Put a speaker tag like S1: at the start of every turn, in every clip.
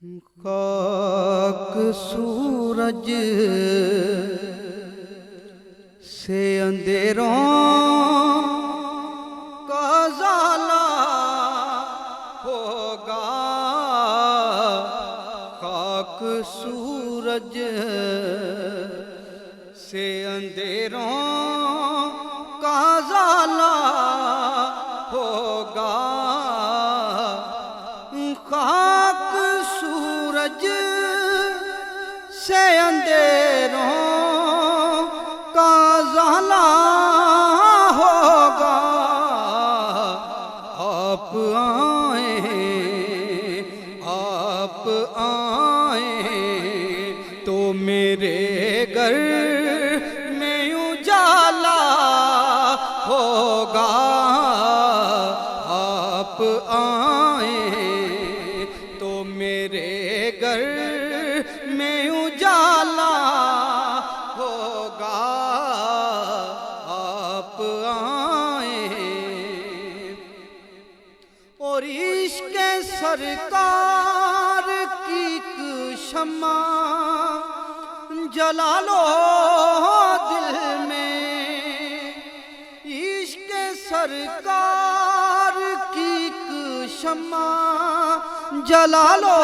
S1: خاک سورج سے اندھیروں کا ازالہ ہوگا، خاک سورج سے اندھیروں کا ازالہ ہوگا، خاک سورج سے اندھیروں کا ازالہ ہوگا۔ آپ آئیں تو میرے گھر میں اجالا ہوگا، آپ آئیں تو میرے گھر میں اجالا ہوگا، آپ آئیں اور عشق سرکار کی ایک شمع جلا لو دل میں، عشق سرکار کی ایک شمع جلا لو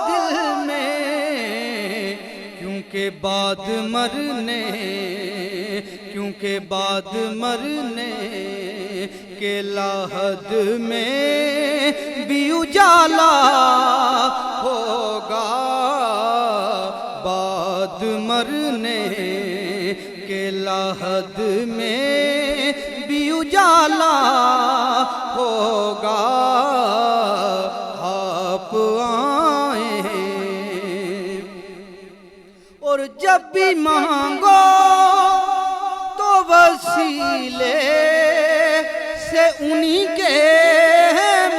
S1: دل میں، کیونکہ بعد مرنے کے لاحد میں بھی اجالا ہوگا، بعد مرنے کے لاحد میں بھی اجالا ہوگا، آپ آئیں اور جب بھی مانگو تو وسیلے سے انہی کے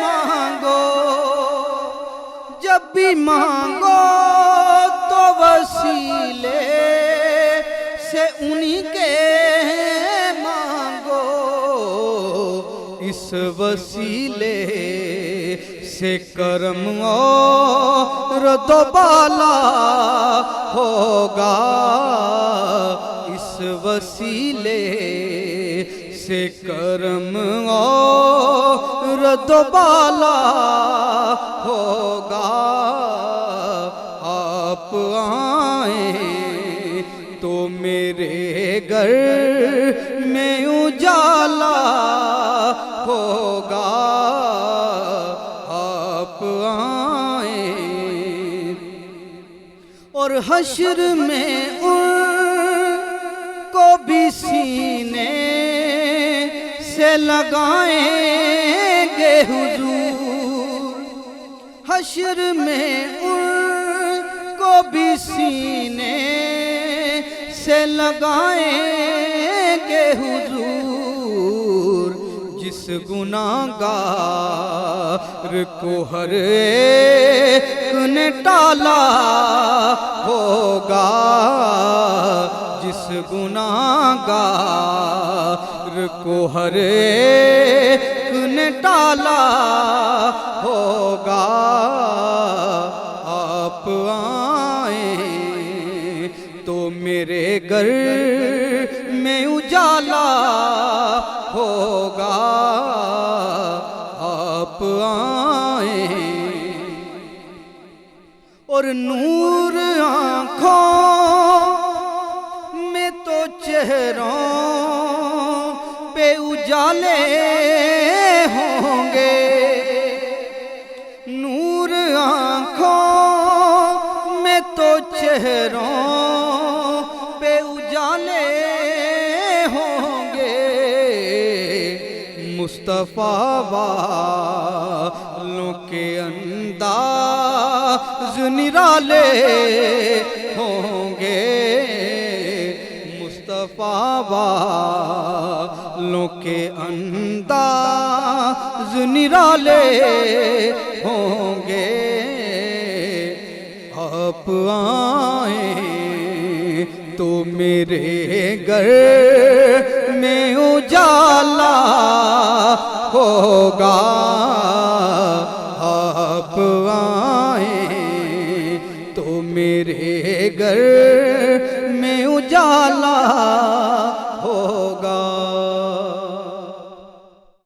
S1: مانگو، جب بھی مانگو تو وسیلے سے انہی کے مانگو، اس وسیلے سے کرم اور دوبالا ہوگا، اس وسیلے سے کرم اور دوبالا ہوگا، آپ آئیں تو میرے گھر میں اجالا ہوگا، آپ آئیں اور حشر میں ان کو بھی سینے سے لگائیں گے حضور، حشر میں ان کو بھی سینے سے لگائیں گے حضور، جس گناہگار کو ہر ایک نے ٹالا ہوگا، جس گناہگار کو ہر ایک نے ٹالا ہوگا، آپ آئیں تو میرے گھر میں اجالا ہوگا، آپ آئیں اور نور آنکھوں میں تو چہروں پہ اجالے ہوں گے، نور آنکھوں میں تو چہروں پہ اجالے ہوں گے، مصطفیٰ والوں کے انداز نرالے ہوں گے، مصطفیٰ والوں کے انداز نرالے ہوں گے، آپ آئیں تو میرے گھر میں اجالا ہوگا، آپ آئیں میرے گھر میں اجالا